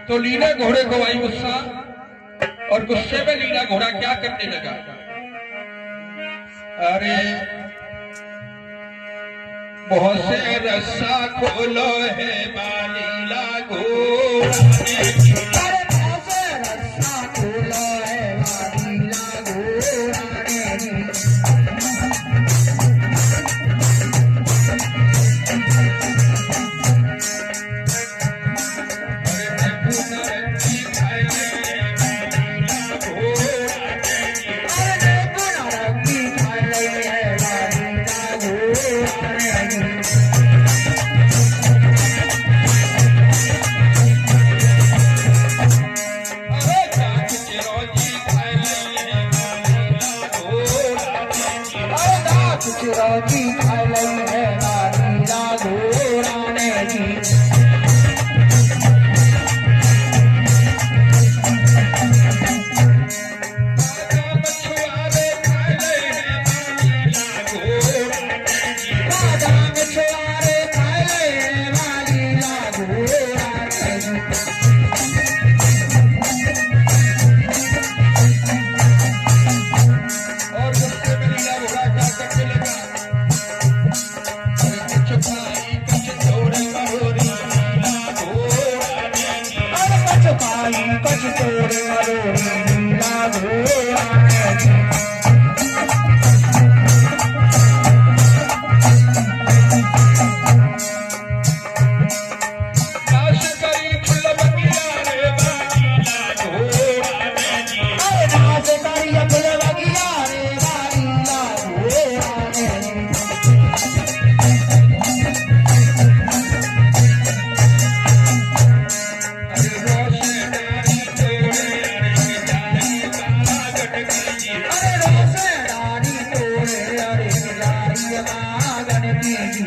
तो लीला घोड़े को आई गुस्सा और गुस्से में लीला घोड़ा क्या करने लगा। अरे बहुत से रस्सा खोलो है लीला घोड़ा ने, अरे बहुत से रस्सा खोलो है लीला घोड़ा ने। चिरौटी खा लई है लीला घोड़ा ने जी। कछ तोड़े मरोड़ी लीला घोड़ा ने जी।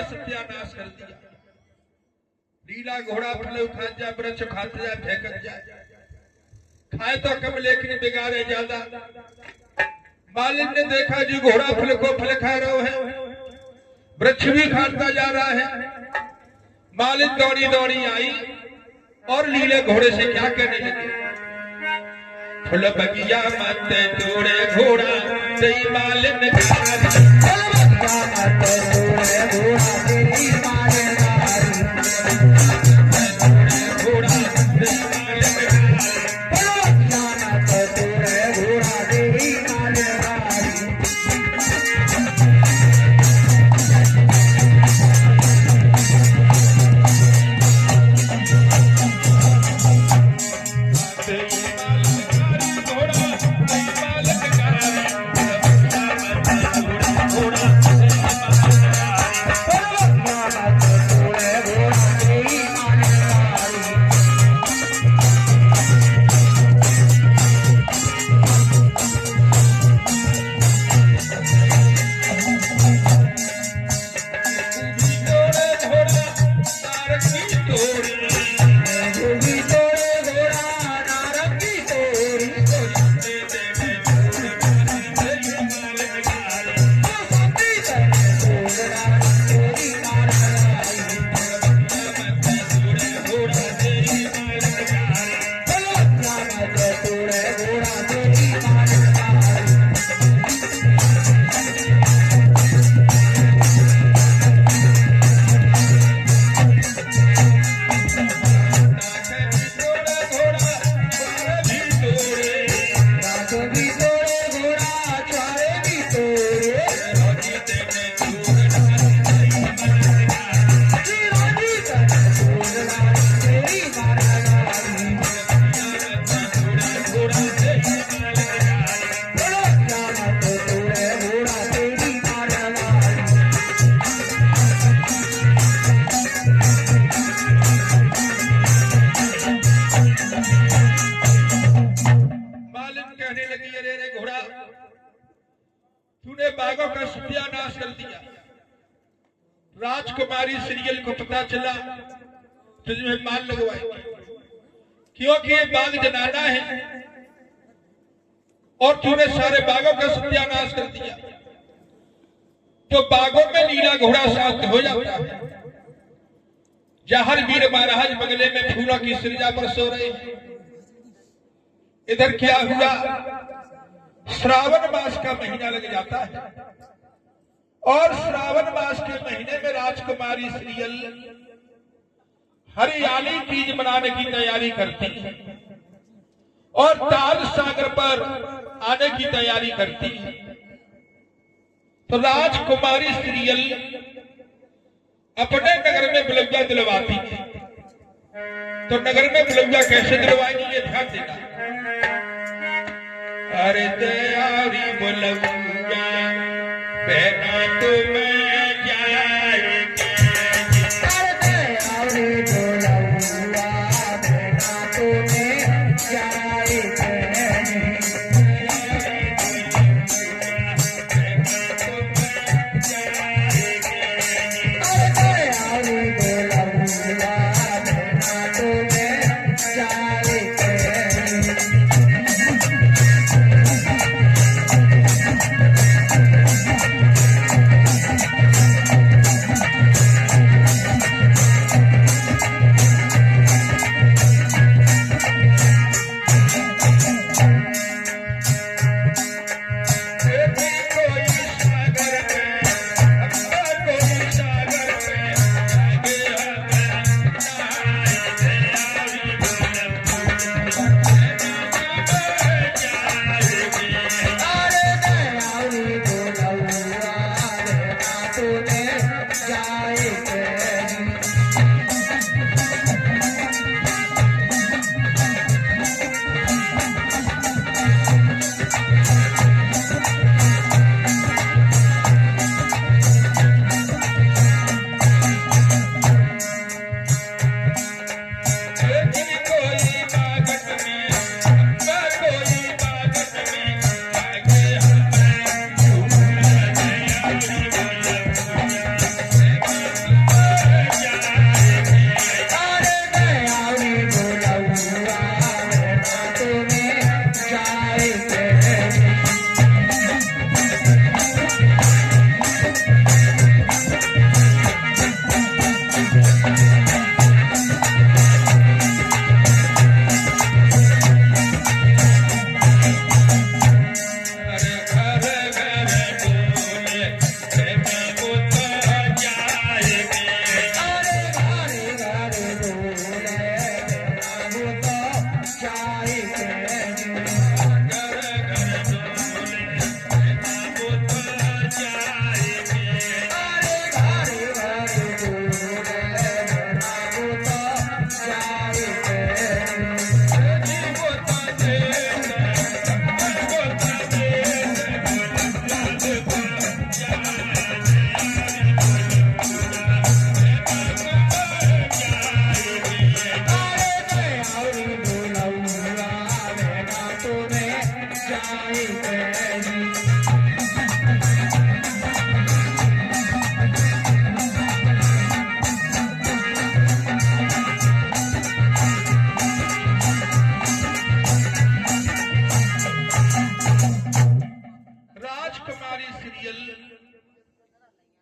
सत्यानाश कर दिया। लीला घोड़ा फल उठा जाए, वृक्ष खाते जाए, फेंकत जाए, खाए तो कम लेकिन बिगाड़े ज्यादा। मालिक ने देखा जी घोड़ा फल को फल खा रहा है, वृक्ष भी खाता जा रहा है। मालिक दौड़ी दौड़ी आई और लीले घोड़े से क्या कहने लगे, फुल बगिया मत तोड़े घोड़ा तेरी मालिक ने कहने लगी, अरे रे घोड़ा, तूने बाघों का सत्यानाश कर दिया। राजकुमारी सीरियल को पता चला, तुझमें माल लगवाएगी, क्योंकि ये बाघ जनाना है और तूने सारे बाघों का सत्यानाश कर दिया। तो बाघों में नीला घोड़ा शांत हो जाता है। जहर वीर महाराज बगले में फूलों की सरिया पर सो रहे हैं। इधर क्या हुआ, श्रावण मास का महीना लग जाता है और श्रावण मास के महीने में राजकुमारी सीरियल हरियाली तीज मनाने की तैयारी करती है और ताल सागर पर आने की तैयारी करती है। तो राजकुमारी सीरियल अपने नगर में बुलौजा दिलवाती है। तो नगर में बुलौजा कैसे दिलवाएंगी, ये ध्यान देना। अरे तैयारी बुलौजा बहना तुम्हें जाएंगे, अरे तैयारी बुलौजा बहना तुम्हें जाएंगे,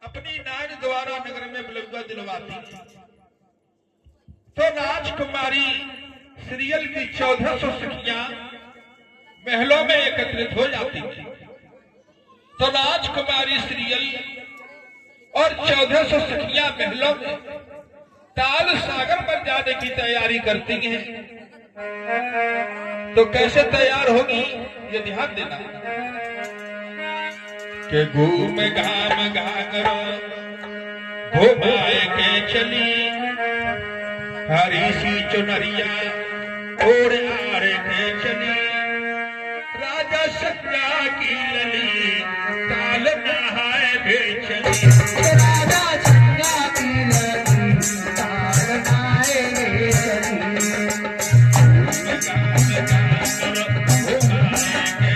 अपनी नान द्वारा नगर में बुलौजा दिलवाती थी। तो राजकुमारी सीरियल की 1400 सखियां महलों में एकत्रित हो जाती थी। तो राजकुमारी सीरियल और 1400 सखियां महलों में ताल सागर पर जाने की तैयारी करती हैं। तो कैसे तैयार होगी ये ध्यान देना कि घूम घाम घाघरो घुमाए के चली, हरी सी चुनरिया ओढ़ आड़ के चली, राजा संज्ञा की लली ताल नहाए बेचली, राजा संज्ञा की लली ताल नहाए बेचली, घूम घाम घाघरो घुमाए के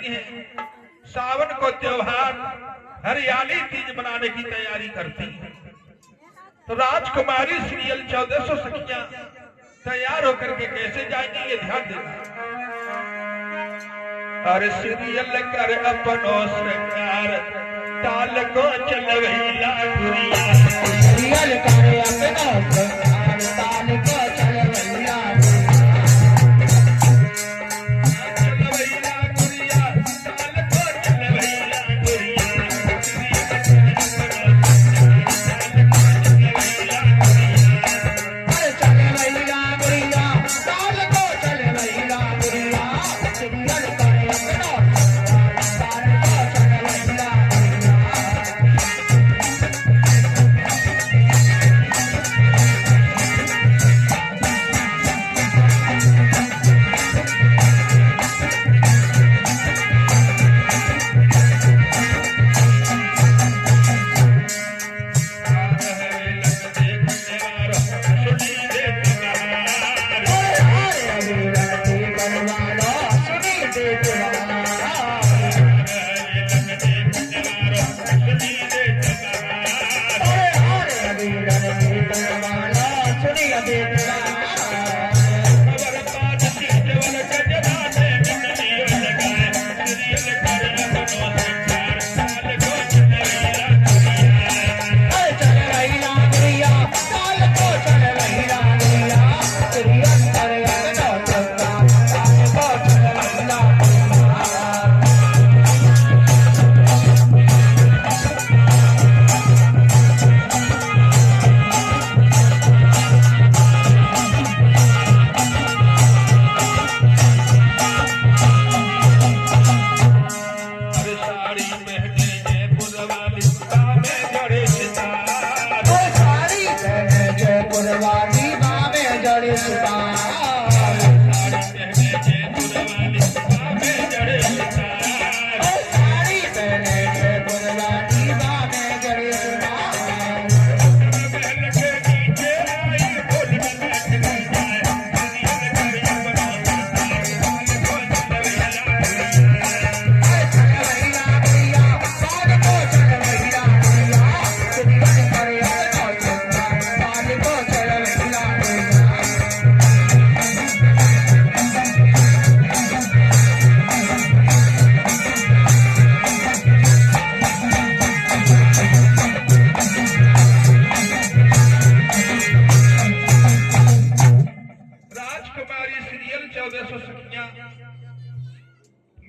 हैं। सावन को त्योहार हरियाली तीज मनाने की तैयारी करती हैं। तो राजकुमारी सीरियल 1400 सखियां तैयार होकर के कैसे जाएंगी, ये ध्यान देना। अरे सीरियल कर अपनो श्रृंगार, ताल को चलवैला गुरिया। सीरियल कर अपनो श्रृंगार, ताल को चलवैला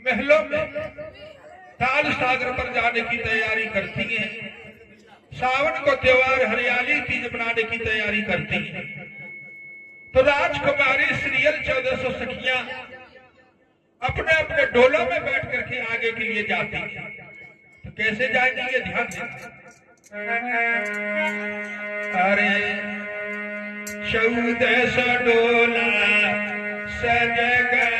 महलों में ताल सागर पर जाने की तैयारी करती हैं। सावन को त्योहार हरियाली तीज मनाने की तैयारी करती हैं। तो राजकुमारी सीरियल 1400 सखियां अपने अपने डोलों में बैठ करके आगे के लिए जाती हैं। तो कैसे जाएंगे, ये ध्यान देना। अरे 1400 डोला सज गए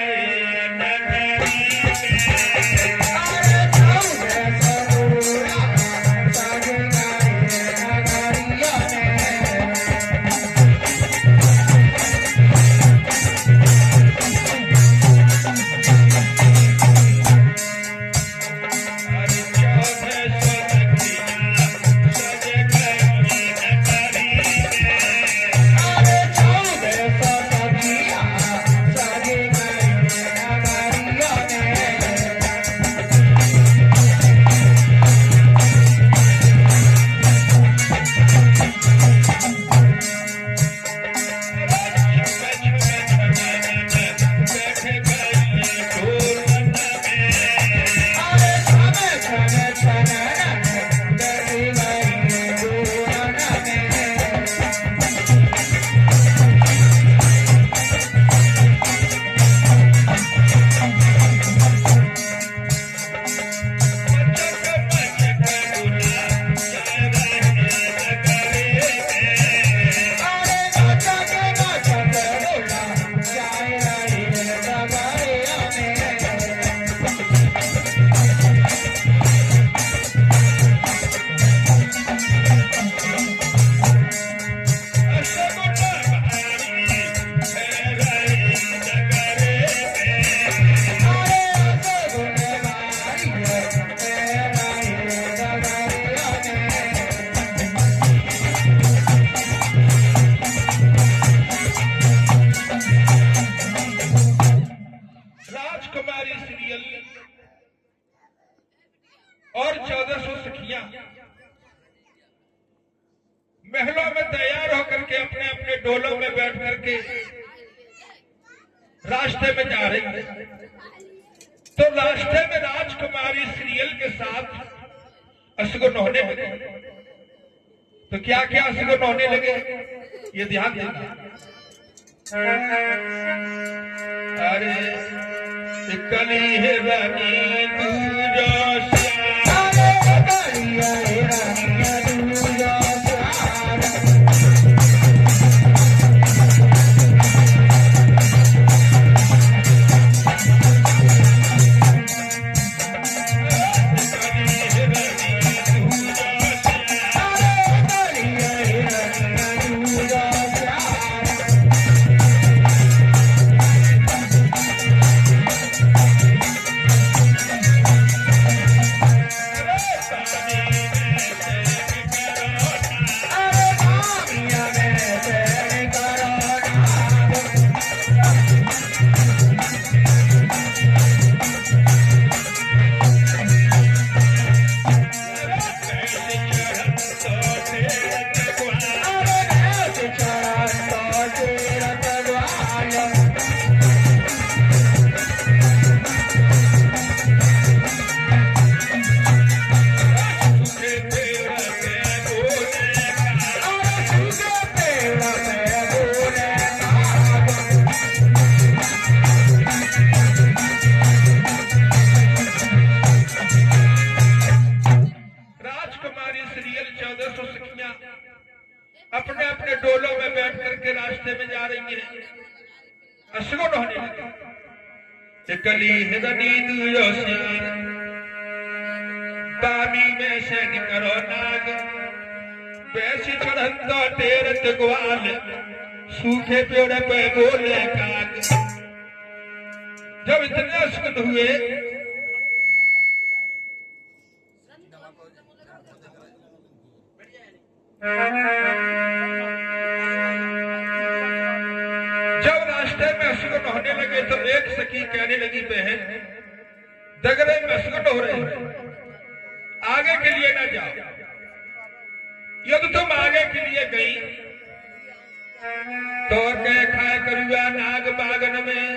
और 1400 सखियां महलों में तैयार होकर के अपने अपने डोलों में बैठ करके रास्ते में जा रही है। तो रास्ते में राजकुमारी सीरियल के साथ असगुन होने लगे। तो क्या क्या असगुन होने लगे ये ध्यान देना। अरे कली है रानी दूजा श्याम, कलिया है रानी दूजा श्याम, अपने अपने डोलों में बैठ करके रास्ते में जा रही है। असगुन होने लगे। कली है दूजा श्याम, बामी में से करो नाग, बैसी चढ़ंता टेरत ग्वाल, सूखे पेड़ पे बोले काग। जब इतने असगुन हुए जब रास्ते में असगुन होने लगे तो एक सखी कहने लगी, बहन दगरे में असगुन हो रहे हैं, आगे के लिए ना जाओ। यदि तुम आगे के लिए गई तो कह खाए करुआ नाग बागन में,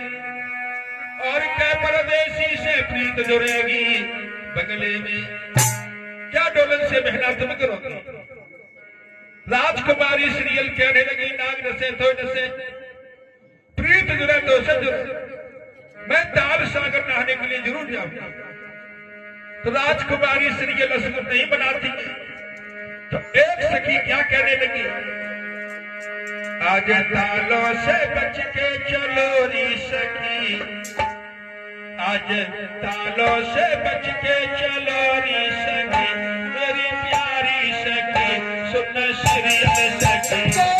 और कह परदेसी से प्रीत जुड़ेगी बगले में। क्या डोलन से बहना तुम करोगे? राजकुमारी सीरियल कहने लगी, नाग नसे तो नसे, प्रीत जुड़े तो से जुड़े, मैं ताल सागर नहाने के लिए जरूर जाऊंगा। तो राजकुमारी सीरियल असगुन नहीं बनाती। तो एक सखी क्या कहने लगी, आज तालों से बच के चलो री सखी, आज तालों से बच के चलो री सखी, मेरी प्यारी सखी सुन सीरियल सखी।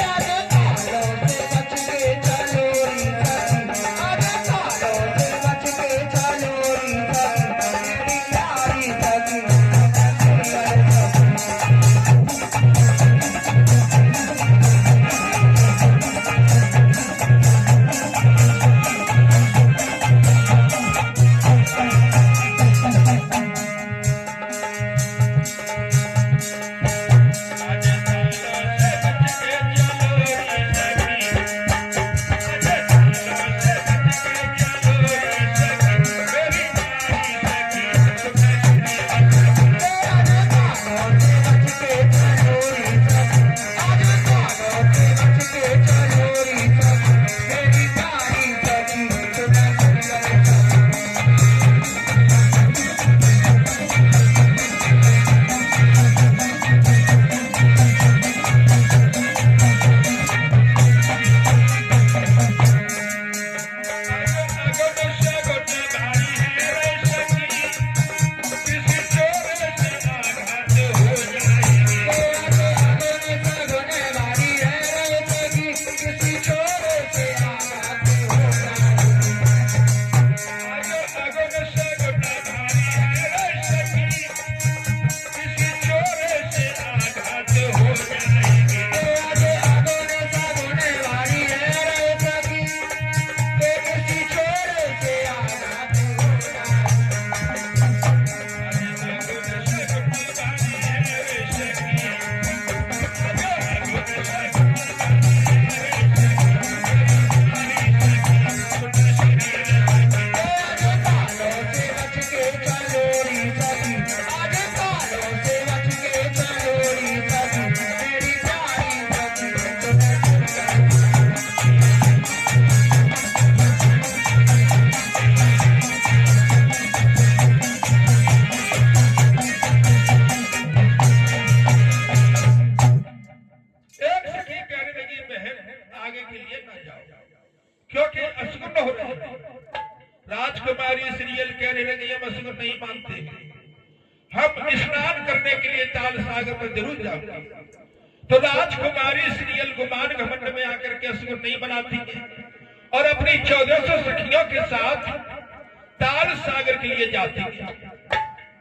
हम स्नान करने के लिए ताल सागर पर जरूर जाऊंगा। तो राजकुमारी श्रीयल गुमान घमंड में आकर के असुर नहीं बनाती और अपनी 1400 सखियों के साथ ताल सागर के लिए जाती है।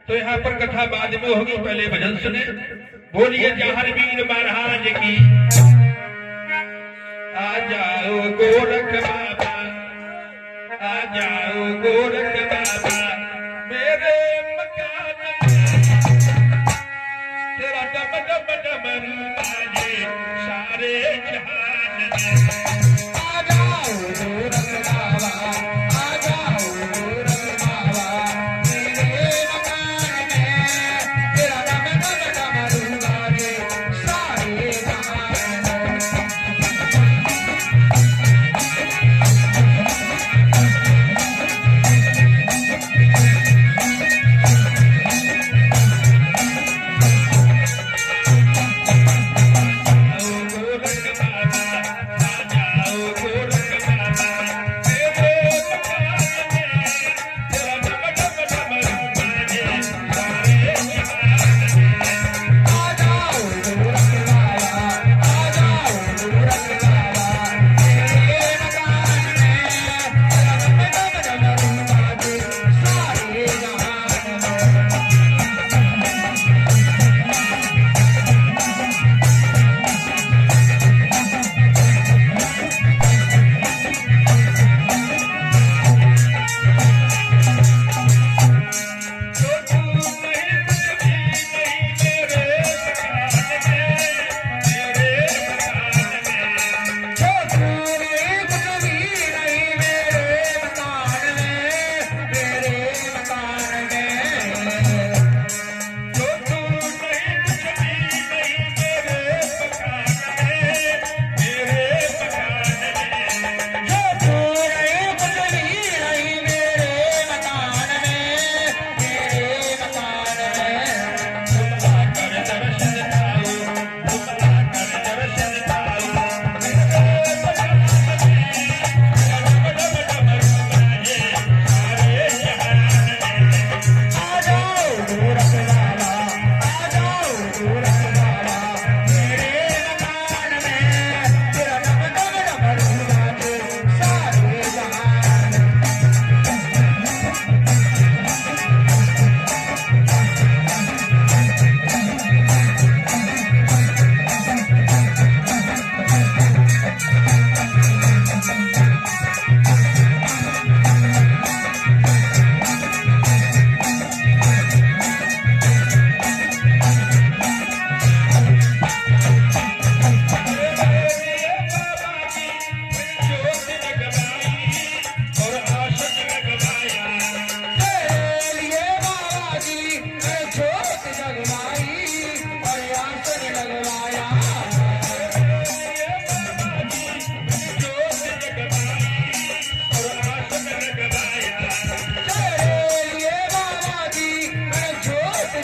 तो यहाँ पर कथा बाद में होगी, पहले भजन सुने। बोलिए जहर वीर महाराज की। आ जाओ गोरख बाबा, आ जाओ गोरख बाबा मेरे मकान में, तेरा डम डम डमरू बाजे सारे जहान में। आ जाओ गोरख बाबा, आ जाओ गोरख बाबा मेरे मकान में, तेरा डम डम डमरू बाजे सारे जहान में।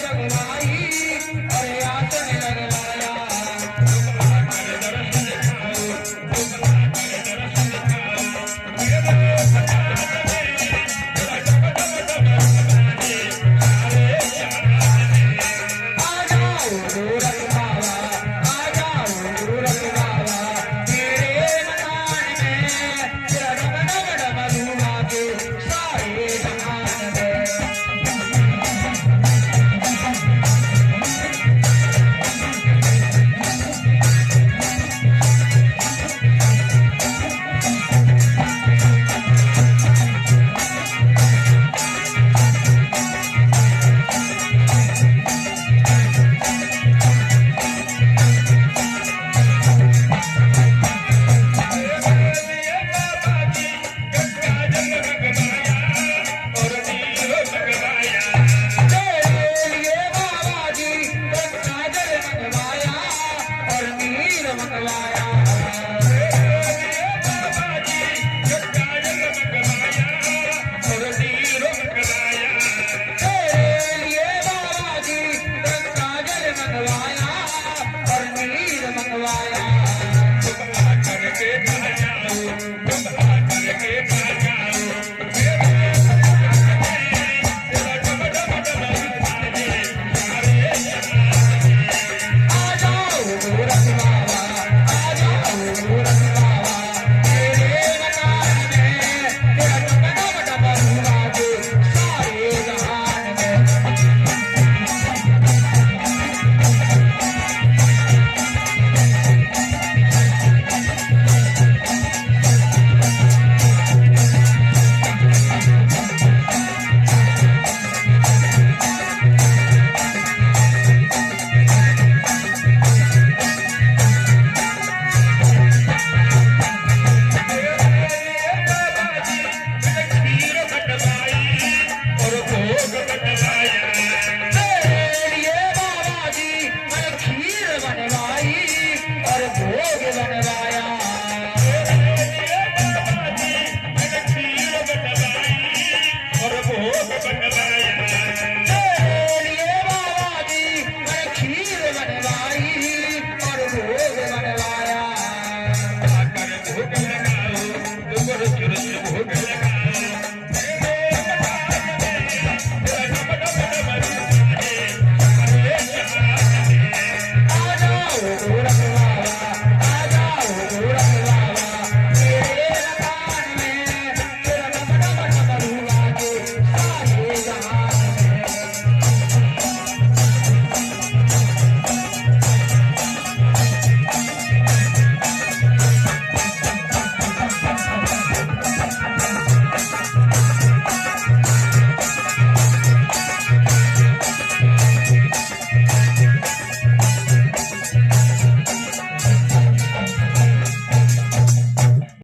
जगवाई